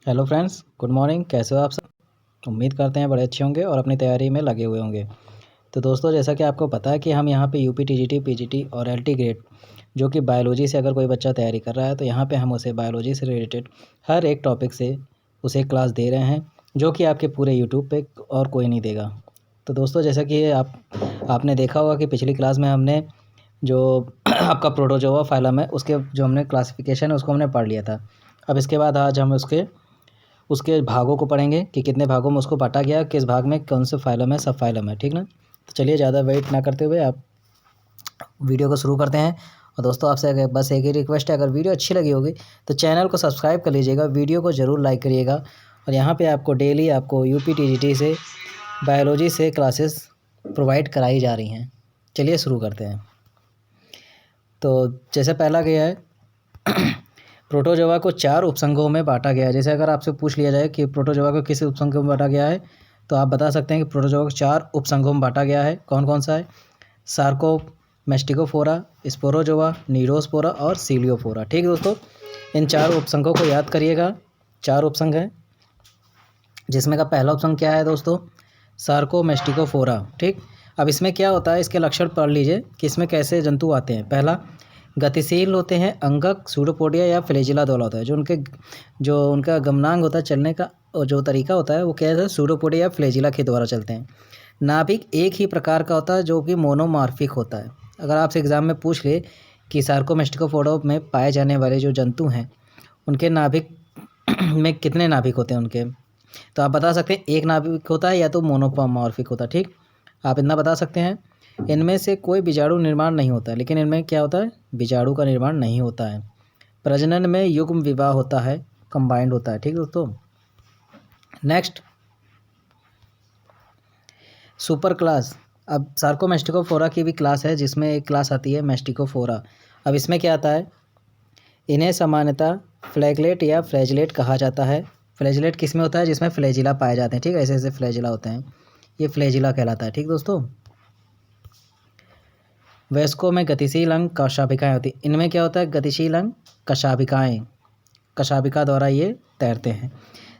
Hello friends, good morning. कैसे हो आप सब? उम्मीद करते हैं बड़े अच्छे होंगे और अपनी तैयारी में लगे हुए होंगे। तो दोस्तों, जैसा कि आपको पता है कि हम यहाँ पे यूपी टीजीटी पीजीटी और एलटी ग्रेड जो कि बायोलॉजी से अगर कोई बच्चा तैयारी कर रहा है तो यहाँ पे हम उसे बायोलॉजी से रिलेटेड हर एक टॉपिक से उसे क्लास दे रहे हैं, जो कि आपके पूरे यूट्यूब पे और कोई नहीं देगा। तो दोस्तों, जैसा कि आपने देखा होगा कि पिछली क्लास में हमने जो आपका प्रोटोजोआ फाइलम है उसके जो हमने क्लासिफिकेशन है उसको हमने पढ़ लिया था। अब इसके बाद आज हम उसके उसके भागों को पढ़ेंगे कि कितने भागों में उसको बांटा गया, किस भाग में कौन से फाइलम है, सब फाइलम है। ठीक ना? तो चलिए ज़्यादा वेट ना करते हुए आप वीडियो को शुरू करते हैं। और दोस्तों, आपसे अगर बस एक ही रिक्वेस्ट है, अगर वीडियो अच्छी लगी होगी तो चैनल को सब्सक्राइब कर लीजिएगा, वीडियो को ज़रूर लाइक करिएगा। और यहाँ पे आपको डेली आपको यूपी टीजीटी से बायोलॉजी से क्लासेस प्रोवाइड कराई जा रही हैं। चलिए शुरू करते हैं। तो जैसे पहला गया है प्रोटोजोआ को 4 उपसंघों में बांटा गया है। जैसे अगर आपसे पूछ लिया जाए कि प्रोटोजोआ को किस उपसंघों में बांटा गया है, तो आप बता सकते हैं कि प्रोटोजोआ को 4 उपसंघों में बांटा गया है। कौन कौन सा है? सार्कोमेस्टिकोफोरा, स्पोरोजोआ, नीरोस्पोरा और सीलियोफोरा। ठीक है दोस्तों, इन 4 उपसंघों को याद करिएगा। 4 उपसंघ हैं, जिसमें का पहला उपसंघ क्या है दोस्तों? सार्कोमेस्टिकोफोरा। ठीक, अब इसमें क्या होता है, इसके लक्षण पढ़ लीजिए कि इसमें कैसे जंतु आते हैं। पहला, गतिशील होते हैं, अंगक, सूडोपोडिया या फ्लैजिला द्वारा होता है। जो उनका गमनांग होता है, चलने का और जो तरीका होता है वो क्या है, सूडोपोडिया या फ्लैजिला के द्वारा चलते हैं। नाभिक एक ही प्रकार का होता है जो कि मोनोमार्फिक होता है। अगर आपसे एग्जाम में पूछ ले कि सार्कोमेस्टिकोफोरा में पाए जाने वाले जो जंतु हैं उनके नाभिक में कितने नाभिक होते हैं उनके, तो आप बता सकते हैं एक नाभिक होता है या तो मोनोमॉर्फिक होता है। ठीक, आप इतना बता सकते हैं। इनमें से कोई बीजाणु निर्माण नहीं होता है, लेकिन इनमें क्या होता है, बीजाणु का निर्माण नहीं होता है। प्रजनन में युग्म विवाह होता है, कंबाइंड होता है। ठीक दोस्तों, नेक्स्ट, सुपर क्लास। अब सार्कोमेस्टिकोफोरा की भी क्लास है, जिसमें एक क्लास आती है मेस्टिकोफोरा। अब इसमें क्या आता है, इन्हें सामान्यतः फ्लैगलेट या फ्लैजिलेट कहा जाता है। फ्लैजिलेट किस में होता है? जिसमें फ्लैजिला पाए जाते हैं। ठीक, ऐसे ऐसे फ्लैजिला होते हैं, ये फ्लैजिला कहलाता है। ठीक दोस्तों, वयस्कों में गतिशील अंग कशाभिकाएँ होती हैं। इनमें क्या होता है, गतिशील अंग कशाभिकाएँ, कशाभिका द्वारा ये तैरते हैं।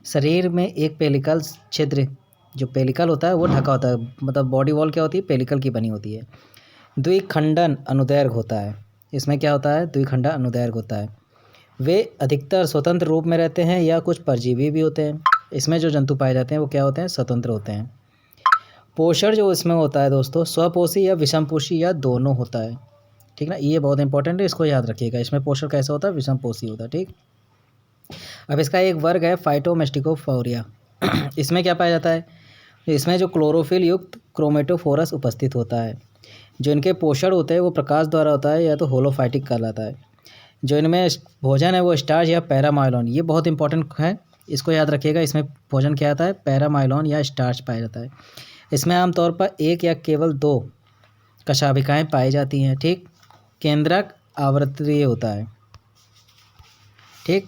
शरीर में एक पेलिकल छिद्र, जो पेलिकल होता है वो ढका होता है, मतलब बॉडी वॉल क्या होती है, पेलिकल की बनी होती है। द्विखंडन अनुदैर्घ्य होता है। इसमें क्या होता है, द्विखंडन अनुदैर्घ्य होता है। वे अधिकतर स्वतंत्र रूप में रहते हैं या कुछ परजीवी भी होते हैं। इसमें जो जंतु पाए जाते हैं वो क्या होते हैं, स्वतंत्र होते हैं। पोषण जो इसमें होता है दोस्तों, स्वपोषी या विषमपोषी या दोनों होता है। ठीक ना, ये बहुत इंपॉर्टेंट है, इसको याद रखिएगा। इसमें पोषण कैसा होता है, विषमपोषी होता है। ठीक, अब इसका एक वर्ग है फाइटोमेस्टिकोफोरिया। इसमें क्या पाया जाता है, इसमें जो क्लोरोफिल युक्त क्रोमेटोफोरस उपस्थित होता है। जो इनके पोषण होते हैं वो प्रकाश द्वारा होता है या तो होलोफाइटिक कहलाता है। जो इनमें भोजन है वो स्टार्च या पैरामाइलॉन, ये बहुत इंपॉर्टेंट है, इसको याद रखिएगा। इसमें भोजन क्या आता है, पैरामाइलॉन या स्टार्च पाया जाता है। इसमें आमतौर पर एक या केवल 2 कशाभिकाएँ पाई जाती हैं। ठीक, केंद्रक आवृत्तीय होता है। ठीक,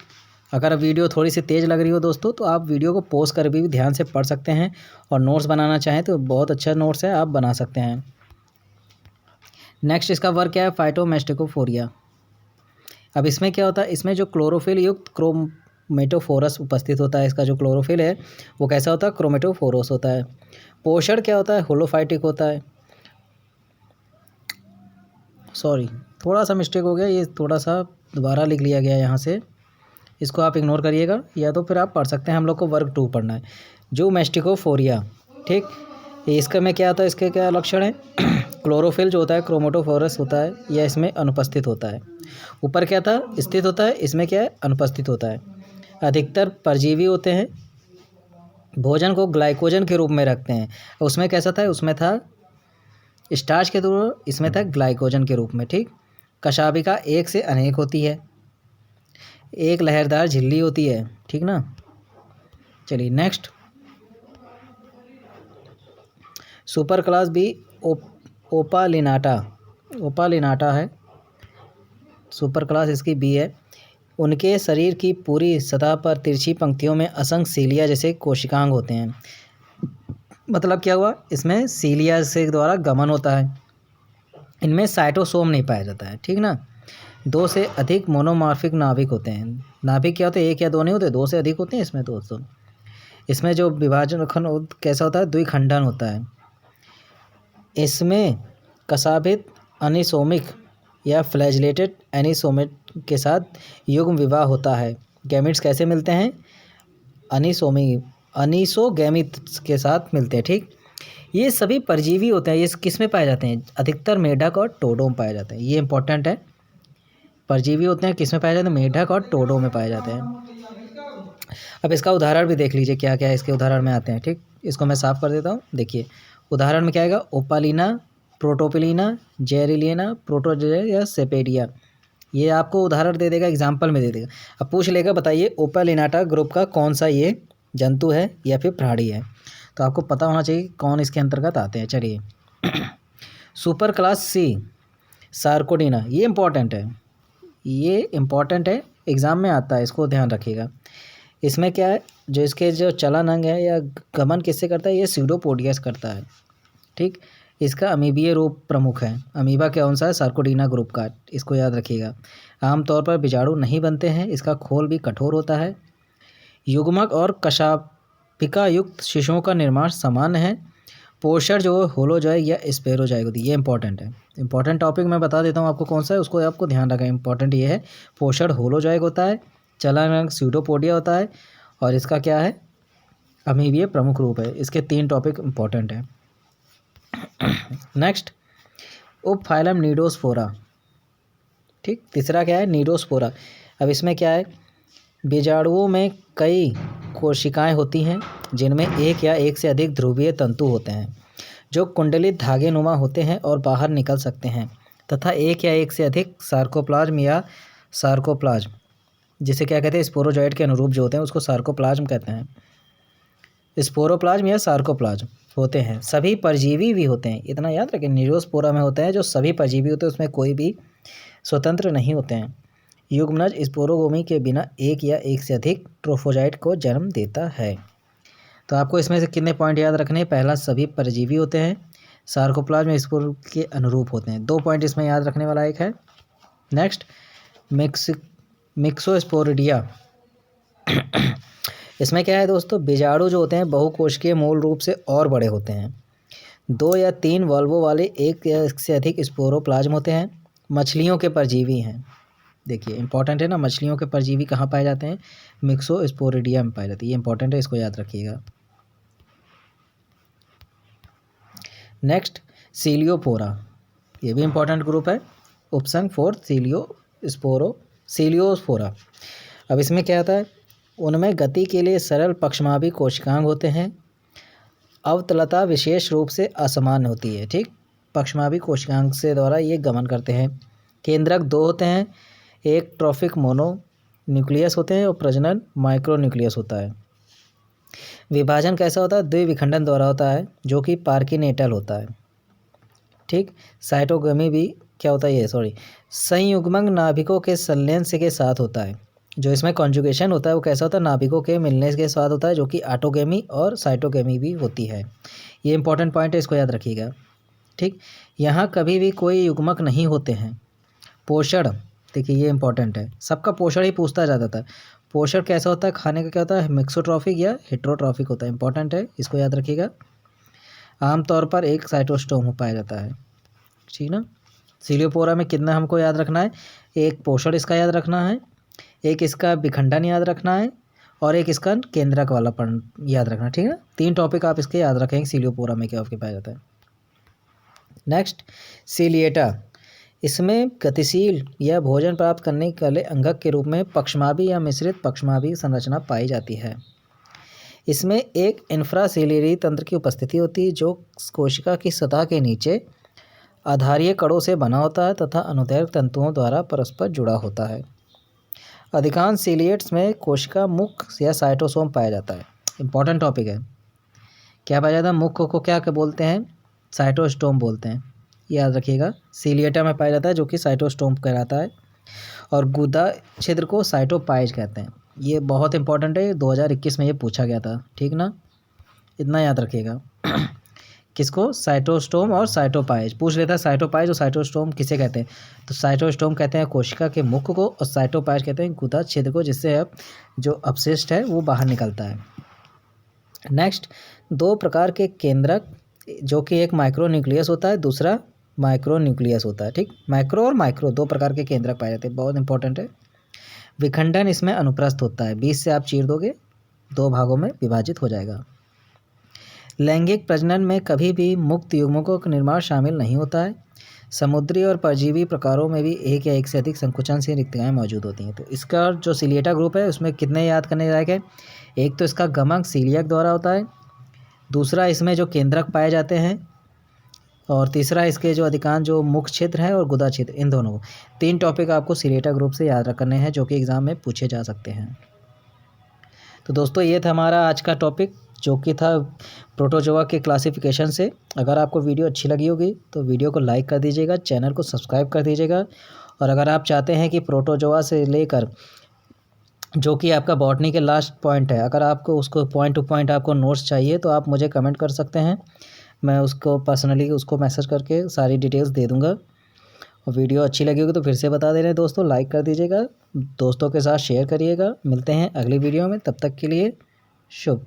अगर वीडियो थोड़ी सी तेज़ लग रही हो दोस्तों तो आप वीडियो को पॉज कर भी ध्यान से पढ़ सकते हैं, और नोट्स बनाना चाहें तो बहुत अच्छा नोट्स है, आप बना सकते हैं। नेक्स्ट, इसका वर्ग क्या है, फाइटोमेस्टिकोफोरिया। अब इसमें क्या होता है, इसमें जो क्लोरोफिल युक्त क्रोमेटोफोरस उपस्थित होता है, इसका जो क्लोरोफिल है वो कैसा होता है, क्रोमेटोफोरस होता है। पोषण क्या होता है, होलोफाइटिक होता है। सॉरी, थोड़ा सा मिस्टेक हो गया, ये थोड़ा सा दोबारा लिख लिया गया यहाँ से, इसको आप इग्नोर करिएगा, या तो फिर आप पढ़ सकते हैं। हम लोग को वर्ग 2 पढ़ना है, जो मेस्टिकोफोरिया। ठीक, इसका में क्या होता है, इसके क्या लक्षण है, क्लोरोफिल जो होता है क्रोमेटोफोरस होता है, यह इसमें अनुपस्थित होता है। ऊपर क्या था, स्थित होता है, इसमें क्या है, अनुपस्थित होता है। अधिकतर परजीवी होते हैं। भोजन को ग्लाइकोजन के रूप में रखते हैं। उसमें कैसा था, उसमें था स्टार्च के द्वारा, इसमें था ग्लाइकोजन के रूप में। ठीक, कशाभिका एक से अनेक होती है, एक लहरदार झिल्ली होती है। ठीक ना, चलिए नेक्स्ट, सुपर क्लास बी ओपालिनाटा। ओपालिनाटा है सुपर क्लास, इसकी बी है। उनके शरीर की पूरी सतह पर तिरछी पंक्तियों में असंख्य सीलिया जैसे कोशिकांग होते हैं। मतलब क्या हुआ, इसमें सीलिया से द्वारा गमन होता है। इनमें साइटोसोम नहीं पाया जाता है। ठीक ना, दो से अधिक मोनोमॉर्फिक नाभिक होते हैं। नाभिक क्या होते हैं, एक या दो नहीं होते, दो से अधिक होते हैं इसमें दोस्तों। इसमें जो विभाजन कैसा होता है, द्विखंडन होता है। इसमें कशाभित अनिसोमिक या फ्लैजिलेटेड एनिसोमेट के साथ युग्म विवाह होता है। गैमिट्स कैसे मिलते हैं, अनिसोगैमिट्स के साथ मिलते हैं। ठीक, ये सभी परजीवी होते हैं। ये किस में पाए जाते हैं, अधिकतर मेढक और टोडों में पाए जाते हैं। ये इंपॉर्टेंट है, परजीवी होते हैं किस में पाए जाते हैं, मेढक और टोडों में पाए जाते हैं। अब इसका उदाहरण भी देख लीजिए क्या क्या इसके उदाहरण में आते हैं। ठीक, इसको मैं साफ कर देता हूँ। देखिए उदाहरण में क्या आएगा, ओपालिना, प्रोटोपिलीना, जेरिलिना, प्रोटोजेरिया या सेपेडिया। ये आपको उदाहरण दे देगा, एग्जाम्पल में दे देगा। अब पूछ लेगा बताइए ओपालिनाटा ग्रुप का कौन सा ये जंतु है या फिर प्राणी है, तो आपको पता होना चाहिए कौन इसके अंतर्गत आते हैं। चलिए सुपर क्लास सी सार्कोडीना, ये इम्पॉर्टेंट है, ये इम्पॉर्टेंट है, एग्ज़ाम में आता है, इसको ध्यान रखिएगा। इसमें क्या है, जो इसके जो चलन अंग है या गमन किससे करता है, ये स्यूडोपोडिया से करता है। ठीक, इसका अमीबीय रूप प्रमुख है। अमीबा कौन सा है, सार्कोडीना ग्रुप का, इसको याद रखिएगा। आमतौर पर बीजाणु नहीं बनते हैं, इसका खोल भी कठोर होता है। युग्मक और कशाभिका युक्त शिशुओं का निर्माण सामान्य है। पोषण जो होलोजाइक या स्पेरोजाइक होती है, ये इंपॉर्टेंट है। इंपॉर्टेंट टॉपिक मैं बता देता हूँ आपको कौन सा है, उसको आपको ध्यान रखें। इंपॉर्टेंट ये है, पोषण होलोजाइक होता है, चलन अंग स्यूडोपोडिया होता है, और इसका क्या है, अमीबीय प्रमुख रूप है। इसके 3 टॉपिक इंपॉर्टेंट है। नेक्स्ट, उपफाइलम नीडोस्पोरा। ठीक, तीसरा क्या है, नीडोस्पोरा। अब इसमें क्या है, बीजाणुओं में कई कोशिकाएं होती हैं जिनमें एक या एक से अधिक ध्रुवीय तंतु होते हैं जो कुंडलित धागे नुमा होते हैं और बाहर निकल सकते हैं, तथा एक या एक से अधिक सार्कोप्लाज्म या सार्कोप्लाज्म, जिसे क्या कहते हैं, स्पोरोजॉइड के अनुरूप जो होते हैं उसको सार्कोप्लाज्म कहते हैं। स्पोरोप्लाज्म या सार्कोप्लाज्म होते हैं, सभी परजीवी भी होते हैं। इतना याद रखें, नीडोस्पोरा में होते हैं जो सभी परजीवी होते हैं, उसमें कोई भी स्वतंत्र नहीं होते हैं। युग्मनज स्पोरोगोमी के बिना एक या एक से अधिक ट्रोफोजाइट को जन्म देता है। तो आपको इसमें से कितने पॉइंट याद रखने हैं, पहला सभी परजीवी होते हैं, सार्कोप्लाज्म स्पोर के अनुरूप होते हैं। 2 पॉइंट इसमें याद रखने वाला एक है। नेक्स्ट, मिक्सोस्पोरिडिया। इसमें क्या है दोस्तों, बीजाणु जो होते हैं बहुकोशिकीय मूल रूप से और बड़े होते हैं। 2 या 3 वल्वों वाले एक या एक से अधिक स्पोरोप्लाज्म होते हैं। मछलियों के परजीवी हैं। देखिए इंपॉर्टेंट है ना, मछलियों के परजीवी कहाँ पाए जाते हैं, मिक्सोस्पोरिडिया में पाए जाते हैं। ये इंपॉर्टेंट है, इसको याद रखिएगा। नेक्स्ट, सीलियोपोरा, ये भी इंपॉर्टेंट ग्रुप है। उपसंग 4 सीलियोस्पोरा। अब इसमें क्या आता है, उनमें गति के लिए सरल पक्षमाभी कोशिकांग होते हैं। अवतलता विशेष रूप से असामान्य होती है। ठीक, पक्षमाभी कोशिकांग से द्वारा ये गमन करते हैं। केंद्रक 2 होते हैं, एक ट्रॉफिक मोनो न्यूक्लियस होते हैं और प्रजनन माइक्रो न्यूक्लियस होता है। विभाजन कैसा होता है, द्विविखंडन द्वारा होता है जो कि पार्किनेटल होता है। ठीक, साइटोगमी भी क्या होता है, ये संयुग्मक नाभिकों के संलयन के साथ होता है। जो इसमें कॉन्जुगेशन होता है वो कैसा होता है, नाभिकों के मिलने के साथ होता है, जो कि ऑटोगेमी और साइटोगेमी भी होती है। ये इंपॉर्टेंट पॉइंट है, इसको याद रखिएगा। ठीक, यहाँ कभी भी कोई युग्मक नहीं होते हैं। पोषण, देखिए ये इंपॉर्टेंट है, सबका पोषण ही पूछता जाता था। पोषण कैसा होता है, खाने का क्या होता है, मिक्सोट्रॉफिक या हेट्रोट्रॉफिक होता है। इंपॉर्टेंट है, इसको याद रखिएगा। आमतौर पर एक साइटोस्टोम पाया जाता है। ठीक ना, सीलियोपोरा में कितना हमको याद रखना है, एक पोषण इसका याद रखना है, एक इसका विखंडन याद रखना है, और एक इसका केंद्रक वाला याद रखना। ठीक है, 3 टॉपिक आप इसके याद रखेंगे सीलियोपोरा में क्या पाया जाता है। नेक्स्ट, सीलिएटा। इसमें गतिशील या भोजन प्राप्त करने वाले अंगक के रूप में पक्षमाभी या मिश्रित पक्षमाभी संरचना पाई जाती है। इसमें एक इंफ्रासेल्युलरी तंत्र की उपस्थिति होती है जो कोशिका की सतह के नीचे आधारीय कड़ों से बना होता है तथा अनुदैर्घ्य तंतुओं द्वारा परस्पर जुड़ा होता है। अधिकांश सीलिएट्स में कोशिका मुख या साइटोसोम पाया जाता है। इंपॉर्टेंट टॉपिक है, क्या पाया जाता है, मुख को क्या बोलते हैं, साइटोस्टोम बोलते हैं। याद रखिएगा, सीलिएटा में पाया जाता है जो कि साइटोस्टोम कहलाता है, और गुदा छिद्र को साइटोपाइज कहते हैं। ये बहुत इंपॉर्टेंट है, 2021 में ये पूछा गया था। ठीक ना, इतना याद रखिएगा। किसको? साइटोस्टोम और साइटोपाइज। पूछ लेता है साइटोपाइज और साइटोस्टोम किसे कहते हैं? तो साइटोस्टोम कहते हैं कोशिका के मुख को, और साइटोपाइज कहते हैं गुदा छिद्र को, जिससे अब जो अपशिष्ट है वो बाहर निकलता है। नेक्स्ट, दो प्रकार के केंद्रक, जो कि एक माइक्रो न्यूक्लियस होता है, दूसरा माइक्रो न्यूक्लियस होता है। ठीक, मैक्रो और माइक्रो दो प्रकार के केंद्रक पाए जाते हैं, बहुत इंपॉर्टेंट है। विखंडन इसमें अनुप्रस्थ होता है, बीच से आप चीर दोगे, दो भागों में विभाजित हो जाएगा। लैंगिक प्रजनन में कभी भी मुक्त युग्मकों का निर्माण शामिल नहीं होता है। समुद्री और परजीवी प्रकारों में भी एक या एक से अधिक संकुचनशील रिक्तियाएँ मौजूद होती हैं। तो इसका जो सिलिएटा ग्रुप है उसमें कितने याद करने लायक है? एक तो इसका गमक सीलियक द्वारा होता है, दूसरा इसमें जो केंद्रक पाए जाते हैं, और तीसरा इसके जो अधिकांश जो मुख क्षेत्र है और गुदा क्षेत्र, इन दोनों को। 3 टॉपिक आपको सिलिएटा ग्रुप से याद रखने हैं, जो कि एग्ज़ाम में पूछे जा सकते हैं। तो दोस्तों ये था हमारा आज का टॉपिक, जो कि था प्रोटोजोआ के क्लासिफिकेशन से। अगर आपको वीडियो अच्छी लगी होगी तो वीडियो को लाइक कर दीजिएगा, चैनल को सब्सक्राइब कर दीजिएगा। और अगर आप चाहते हैं कि प्रोटोजोआ से लेकर जो कि आपका बॉटनी के लास्ट पॉइंट है, अगर आपको उसको पॉइंट टू पॉइंट आपको नोट्स चाहिए तो आप मुझे कमेंट कर सकते हैं, मैं उसको पर्सनली उसको मैसेज करके सारी डिटेल्स दे दूँगा। और वीडियो अच्छी लगी होगी तो फिर से बता दे रहे हैं दोस्तों, लाइक कर दीजिएगा, दोस्तों के साथ शेयर करिएगा। मिलते हैं अगली वीडियो में, तब तक के लिए शुभ।